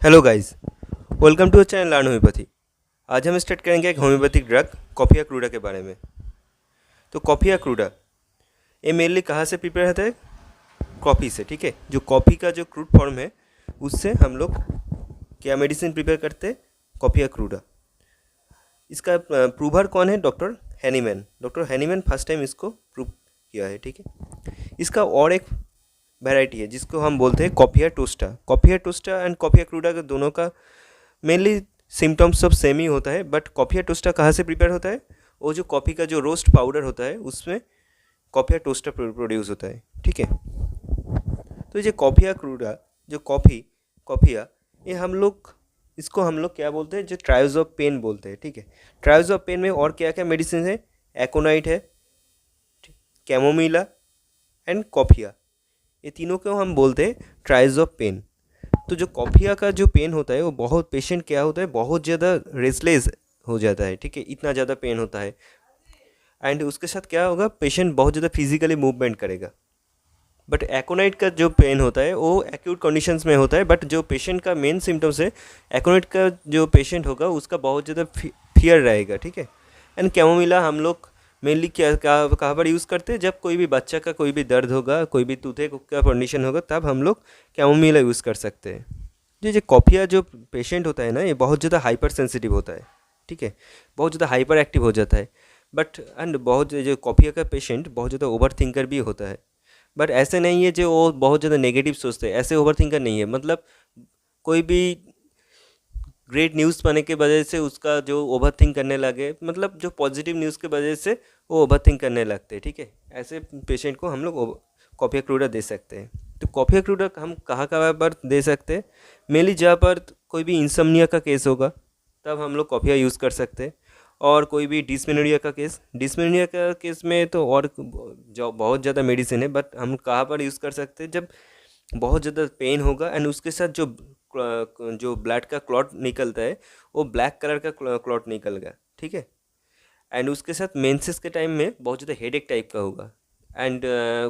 Hello guys, welcome to channel learn homeopathy. आज हम start करेंगे एक होम्योपैथिक ड्रग कॉफिया क्रूडा के बारे में। तो कॉफिया क्रूडा ये मेनली कहाँ से प्रिपेयर होता है? कॉफ़ी से। ठीक है, जो कॉफ़ी का जो क्रूड फॉर्म है उससे हम लोग क्या मेडिसिन प्रिपेयर करते हैं? Coffea cruda. इसका प्रूवर कौन है? Doctor Hahnemann. Doctor Hahnemann first time इसको प्रूव किया है। ठीक है, इसका और एक वैरायटी है जिसको हम बोलते हैं coffea टोस्टा। Coffea टोस्टा and coffea cruda के दोनों का मेनली सिम्टम्स सब सेम ही होता है, बट कॉफिया टोस्टा कहाँ से प्रिपेयर होता है? वो जो कॉफ़ी का जो रोस्ट पाउडर होता है उसमें कॉफिया टोस्टा प्रोड्यूस होता है। ठीक है, तो ये कॉफिया क्रूडा जो कॉफिया ये हम लोग क्या बोलते हैं? जो ट्राइज़ोपेन बोलते हैं। ठीक है, ट्राइज़ोपेन में और क्या क्या मेडिसिन है? एकोनाइट है, कैमोमिला एंड कॉफिया, ये तीनों को हम बोलते हैं ट्राइज़ोपेन। तो जो कॉफिया का जो पेन होता है वो बहुत पेशेंट क्या होता है, बहुत ज़्यादा रेस्टलेस हो जाता है। ठीक है, इतना ज़्यादा पेन होता है एंड उसके साथ क्या होगा, पेशेंट बहुत ज़्यादा फिजिकली मूवमेंट करेगा। बट एकोनाइट का जो पेन होता है वो एक्यूट कंडीशंस में होता है, बट जो पेशेंट का मेन सिम्टम्स है एकोनाइट का जो पेशेंट होगा उसका बहुत ज़्यादा फियर रहेगा। ठीक है, एंड कैमोमिला हम लोग मेनली क्या कहाँ पर यूज़ करते हैं? जब कोई भी बच्चा का कोई भी दर्द होगा, कोई भी टूथे का कंडीशन होगा, तब हम लोग कैमोमिला यूज़ कर सकते हैं। जो कॉफिया जो पेशेंट होता है ना, ये बहुत ज़्यादा हाइपर सेंसिटिव होता है। ठीक है, बहुत ज़्यादा हाइपर एक्टिव हो जाता है। बट एंड बहुत जो कॉफिया का पेशेंट बहुत ज़्यादा ओवर थिंकर भी होता है। बट ऐसे नहीं है जो वो बहुत ज़्यादा नेगेटिव सोचते हैं, ऐसे ओवर थिंकर नहीं है। मतलब कोई भी ग्रेट न्यूज़ पाने के वजह से उसका जो ओवर थिंक करने लगे, मतलब जो पॉजिटिव न्यूज़ के वजह से वो ओवर थिंक करने लगते हैं। ठीक है, ऐसे पेशेंट को हम लोग कॉफिया क्रूडा दे सकते हैं। तो कॉफिया क्रूडा हम कहाँ कहाँ पर दे सकते हैं? मेनली जहाँ पर कोई भी इंसोम्निया का केस होगा तब हम लोग कॉफिया यूज़ कर सकते हैं। और कोई भी डिस्मेनोरिया का केस में तो और जो बहुत ज़्यादा मेडिसिन है, बट हम कहाँ पर यूज़ कर सकते हैं? जब बहुत ज़्यादा पेन होगा एंड उसके साथ जो ब्लड का क्लॉट निकलता है वो ब्लैक कलर का क्लॉट निकल गया। ठीक है, एंड उसके साथ मेंसेस के टाइम में बहुत ज़्यादा हेडेक टाइप का होगा। एंड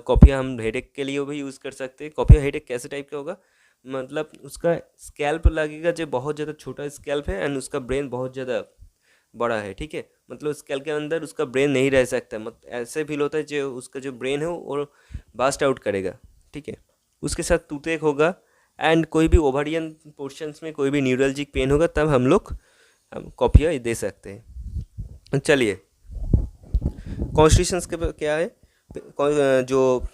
कॉफिया हम हेडेक के लिए भी यूज़ कर सकते हैं। कॉफिया हेडेक कैसे टाइप का होगा? मतलब उसका स्कैल्प लगेगा, जो बहुत ज़्यादा छोटा स्कैल्प है एंड उसका ब्रेन बहुत ज़्यादा बड़ा है। ठीक है, मतलब स्कैल्प के अंदर उसका ब्रेन नहीं रह सकता, मतलब ऐसे फील होता है जो उसका जो ब्रेन है वो बास्ट आउट करेगा। ठीक है, उसके साथ टूथेक होगा एंड कोई भी ओवरियन पोर्शंस में कोई भी न्यूरल्जिक पेन होगा, तब हम कॉफिया दे सकते हैं। चलिए, कॉन्स्टिट्यूशंस के क्या है? जो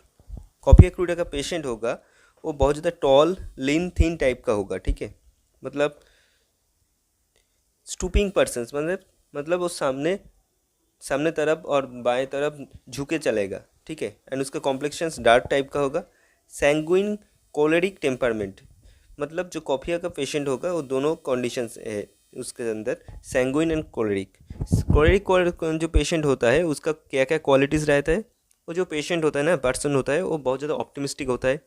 कॉफिया क्रूडा का पेशेंट होगा वो बहुत ज़्यादा टॉल, लीन, थिन टाइप का होगा। ठीक है, मतलब स्टूपिंग पर्सन्स, मतलब वो सामने सामने तरफ और बाएं तरफ झुके चलेगा। ठीक है, एंड उसका कॉम्प्लेक्शंस डार्क टाइप का होगा। सैंगुइन कोलेरिक टेम्परमेंट, मतलब जो कॉफिया का पेशेंट होगा वो दोनों कंडीशंस है उसके अंदर, सैंगुइन एंड कोलेरिक। जो पेशेंट होता है उसका क्या क्या क्वालिटीज़ रहता है? वो जो पेशेंट होता है ना, पर्सन होता है, वो बहुत ज़्यादा ऑप्टिमिस्टिक होता है,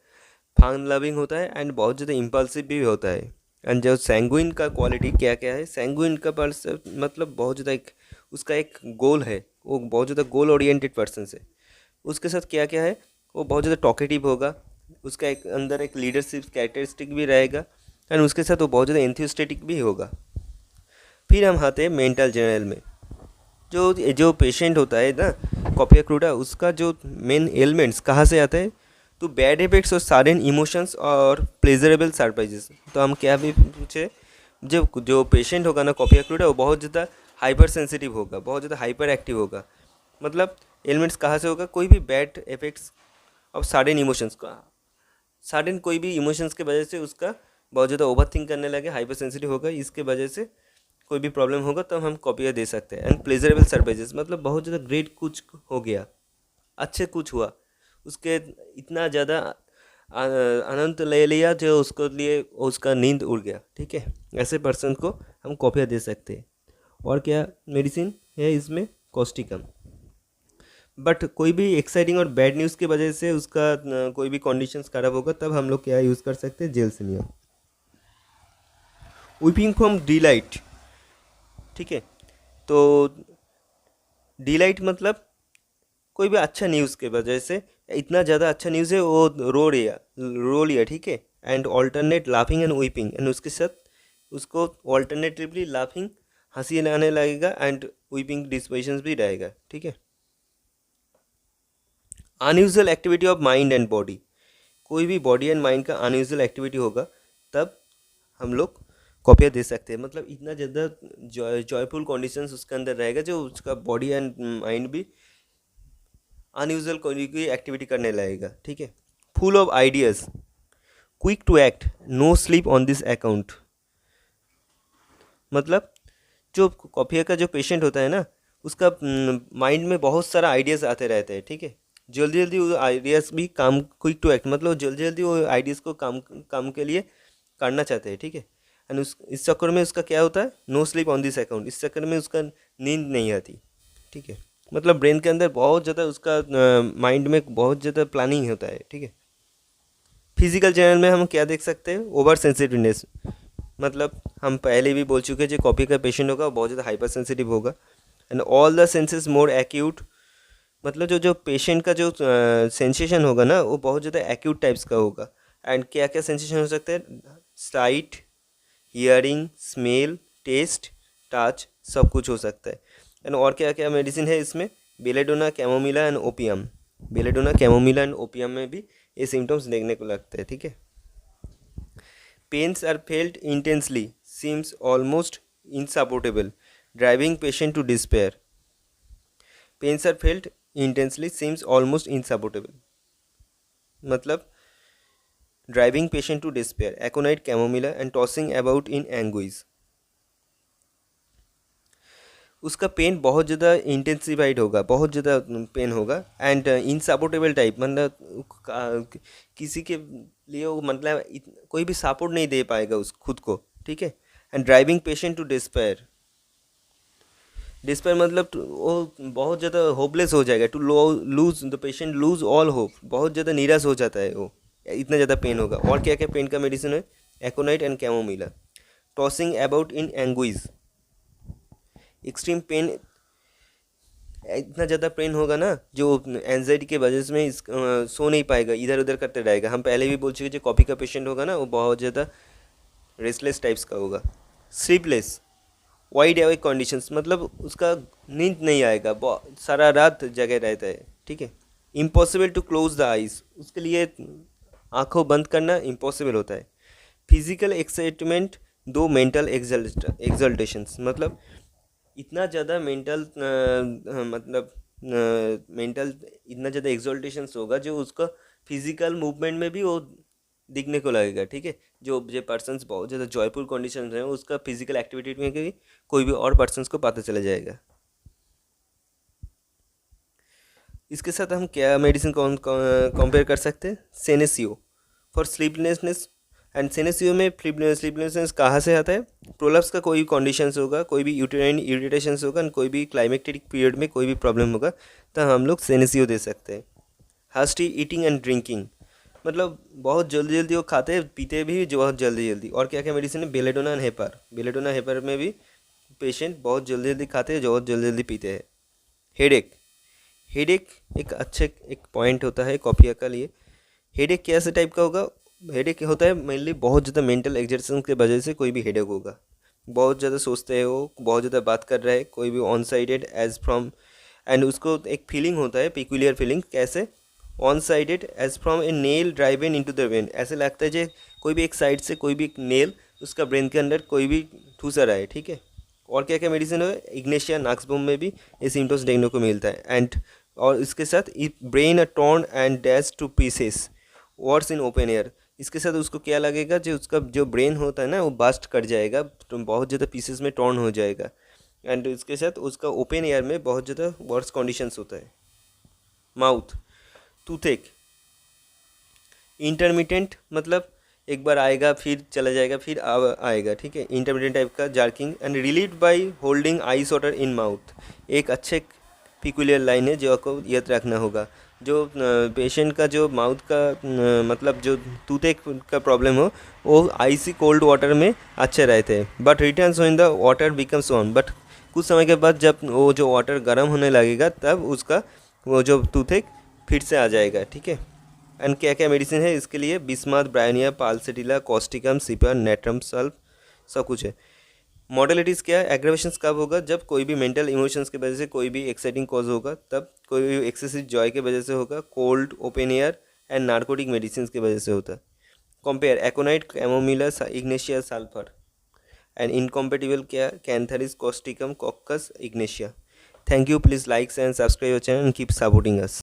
फन लविंग होता है एंड बहुत ज़्यादा इम्पल्सिव भी होता है। एंड जो सैंगुइन का क्वालिटी क्या क्या है? सैंगुइन का पर्सन मतलब बहुत ज़्यादा उसका एक गोल है, वो बहुत ज़्यादा गोल ओरिएंटेड पर्सन है। उसके साथ क्या क्या है? वो बहुत ज़्यादा टॉकेटिव होगा, उसका एक अंदर एक लीडरशिप कैरेक्टरिस्टिक भी रहेगा एंड उसके साथ वो बहुत ज़्यादा एंथुसियास्टिक भी होगा। फिर हम आते हैं मेंटल जनरल में। जो जो पेशेंट होता है ना कॉफिया क्रूडा, उसका जो मेन एलिमेंट्स कहाँ से आते हैं? तो बैड इफेक्ट्स और सडन इमोशंस और प्लेजरेबल सरप्राइजेस। तो हम क्या भी पूछे, जो पेशेंट होगा ना कॉफिया क्रूडा, वो बहुत ज़्यादा हाइपर सेंसिटिव होगा, बहुत ज़्यादा हाइपर एक्टिव होगा। मतलब एलिमेंट्स कहाँ से होगा? कोई भी बैड इफेक्ट्स और सडन इमोशंस का, सडन कोई भी इमोशंस के वजह से उसका बहुत ज़्यादा ओवर थिंक करने लगे, हाइपर सेंसिटिव होगा, इसके वजह से कोई भी प्रॉब्लम होगा तो हम कॉपिया दे सकते हैं। एंड प्लेजरेबल सरप्राइजेस, मतलब बहुत ज़्यादा ग्रेट कुछ हो गया, अच्छे कुछ हुआ, उसके इतना ज़्यादा आनंद ले लिया जो उसको लिए उसका नींद उड़ गया। ठीक है, ऐसे पर्सन को हम कॉपिया दे सकते हैं। और क्या मेडिसिन है इसमें? कॉस्टिकम। बट कोई भी एक्साइटिंग और बैड न्यूज़ की वजह से उसका कोई भी कंडीशंस खराब होगा, तब हम लोग क्या यूज़ कर सकते हैं? जेल्सिनिया। Weeping from delight. ठीक है, तो डिलाइट मतलब कोई भी अच्छा न्यूज़ के वजह से, इतना ज़्यादा अच्छा न्यूज़ है वो रो लिया। ठीक है, and alternate laughing and weeping, and उसके साथ उसको ऑल्टरनेटिवली लाफिंग, हंसी आने लगेगा, एंड वीपिंग डिस्पोजिशंस भी रहेगा, ठीक है। Unusual activity of mind and body, कोई भी बॉडी एंड माइंड का अनयूजुअल एक्टिविटी होगा तब हम लोग कॉपिया दे सकते हैं। मतलब इतना ज़्यादा जॉयफुल कंडीशंस उसके अंदर रहेगा जो उसका बॉडी एंड माइंड भी अनयूजुअल कोई एक्टिविटी करने लगेगा, ठीक है। Full of ideas, quick to act, no sleep on this account. मतलब जो कॉफिया का जो पेशेंट होता है ना, उसका माइंड में बहुत सारा आइडियाज़ आते रहते हैं, ठीक है। जल्दी जल्दी वो आइडियाज़ भी काम, क्विक टू एक्ट मतलब जल्दी जल्दी वो आइडियाज़ को काम काम के लिए करना चाहते हैं, ठीक है। एंड इस चक्कर में उसका क्या होता है, no sleep on this account, इस चक्कर में उसका नींद नहीं आती, ठीक है। मतलब ब्रेन के अंदर बहुत ज़्यादा उसका माइंड में बहुत ज़्यादा प्लानिंग होता है, ठीक है। फिजिकल चैनल में हम क्या देख सकते हैं, ओवर सेंसिटिवनेस। मतलब हम पहले भी बोल चुके हैं जो कॉपी का पेशेंट होगा वो बहुत ज़्यादा हाइपर सेंसिटिव होगा। And all the senses more acute, मतलब जो जो पेशेंट का जो सेंसेशन होगा ना वो बहुत ज़्यादा एक्यूट टाइप्स का होगा। एंड क्या क्या सेंसेशन हो सकते हैं, sight, hearing, smell, taste, touch, सब कुछ हो सकता है। एंड और क्या क्या मेडिसिन है इसमें, belladonna, chamomilla and opium. Belladonna, chamomilla and opium में भी ये सिम्टम्स देखने को लगते हैं, ठीक है। Pains are felt intensely, seems almost insupportable, driving patient to despair. Pains are felt intensely, seems almost insupportable, मतलब driving patient to despair, aconite, chamomilla and tossing about in anguish. उसका पेन बहुत ज़्यादा इंटेंसिफाइड होगा, बहुत ज़्यादा pen होगा। And इनसपोर्टेबल type, मतलब किसी के लिए वो मतलब कोई भी सपोर्ट नहीं दे पाएगा उस खुद को, ठीक है। And driving patient to despair, despair मतलब वो बहुत ज़्यादा होपलेस हो जाएगा, to lose the patient lose all hope, बहुत ज़्यादा निराश हो जाता है वो, इतना ज़्यादा पेन होगा। और क्या क्या पेन का मेडिसिन है, aconite and chamomilla. Tossing about in anguish, extreme pain, इतना ज़्यादा पेन होगा ना जो एंजाइटी के वजह से में सो नहीं पाएगा, इधर उधर करते रहेगा। हम पहले भी बोल चुके जो कॉफ़ी का पेशेंट होगा ना वो बहुत ज़्यादा रेस्टलेस टाइप्स का होगा। स्लीपलेस, वाइड अवेक कंडीशंस, मतलब उसका नींद नहीं आएगा, सारा रात जगह रहता है, ठीक है। Impossible to close the eyes, उसके लिए आंखों बंद करना इम्पॉसिबल होता है। फिजिकल एक्साइटमेंट दो मेंटल एक्सल्टेशंस, मतलब इतना ज़्यादा मेंटल मतलब मेंटल इतना ज़्यादा एक्सल्टेशंस होगा जो उसका फिजिकल मूवमेंट में भी वो दिखने को लगेगा, ठीक है। जो पर्सन्स बहुत ज़्यादा जॉयफुल कंडीशन हैं उसका फिजिकल एक्टिविटी में भी कोई भी और पर्सन्स को पता चला जाएगा। इसके साथ हम क्या मेडिसिन कंपेयर कर सकते हैं, सेनेसियो फॉर स्लीपलेसनेस। एंड सेनेसियो में स्लीपलेसनेस कहाँ से आता है, प्रोलप्स का कोई कंडीशंस होगा, कोई भी यूटेराइन इरिटेशंस होगा, कोई भी क्लाइमेक्टिक पीरियड में कोई भी प्रॉब्लम होगा तो हम लोग सेनेसियो दे सकते हैं। हास्टी ईटिंग एंड ड्रिंकिंग, मतलब बहुत जल्दी जल्दी वो खाते हैं पीते भी जो बहुत जल्दी जल्दी। और क्या क्या मेडिसिन है, बेलेडोना एंड हेपर। बेलेडोना हेपर में भी पेशेंट बहुत जल्दी जल्दी खाते हैं, बहुत जल्दी जल्दी पीते हैं। हेडेक, हेडेक एक अच्छे एक पॉइंट होता है कॉफिया का लिए। हेडेक कैसे टाइप का होगा, हेडेक होता है मेनली बहुत ज़्यादा मेंटल एक्सर्शन के वजह से कोई भी हेडेक होगा। बहुत ज़्यादा सोचते हैं वो, बहुत ज़्यादा बात कर रहा है, कोई भी one sided as from, and उसको एक फीलिंग होता है पिक्यूलियर फीलिंग, कैसे one sided as from a nail driven into the brain, ऐसे लगता है जो कोई भी एक साइड से कोई भी एक नेल उसका ब्रेन के अंदर कोई भी ठूसा रहा है, ठीक है। और क्या क्या मेडिसिन है, इग्नेशिया नाक्सबोम में भी ये सिम्टम्स देखने को मिलता है। एंड और इसके साथ brain a torn and dash to pieces, worse in open air, इसके साथ उसको क्या लगेगा जो उसका जो ब्रेन होता है ना वो बास्ट कर जाएगा, तो बहुत ज़्यादा पीसेस में टॉर्न हो जाएगा। एंड इसके साथ उसका ओपन एयर में बहुत ज़्यादा वर्स कंडीशंस होता है। माउथ, टूथेक, इंटरमिटेंट, मतलब एक बार आएगा फिर चला जाएगा फिर आएगा, ठीक है। इंटरमिटेंट टाइप का jerking and relieve by holding ice water in mouth, एक अच्छे पिकुलियर लाइन है जो आपको याद रखना होगा। जो पेशेंट का जो माउथ का मतलब जो टूथेक का प्रॉब्लम हो वो आइसी कोल्ड वाटर में अच्छे रहते हैं, but returns when the water becomes warm, but कुछ समय के बाद जब वो जो वाटर गर्म होने लगेगा तब उसका वो जो टूथेक फिर से आ जाएगा, ठीक है। एंड क्या क्या मेडिसिन है इसके लिए, बिस्माथ, ब्रायनिया, पालसेटिला, कॉस्टिकम, सिपर, नेट्रम सल्फ, सब कुछ है। मॉडलिटीज़ क्या है, एग्रेवेशंस कब होगा, जब कोई भी मेंटल इमोशंस की वजह से कोई भी एक्साइटिंग कॉज होगा, तब कोई भी एक्सेसिव जॉय की वजह से होगा, cold, open air and narcotic medicine की वजह से होता है। Compare aconite, chamomilla, ignatia, sulphur and incompatible क्या, cantharis, causticum, coccus, ignatia. Thank you, please like and subscribe your channel and keep supporting us.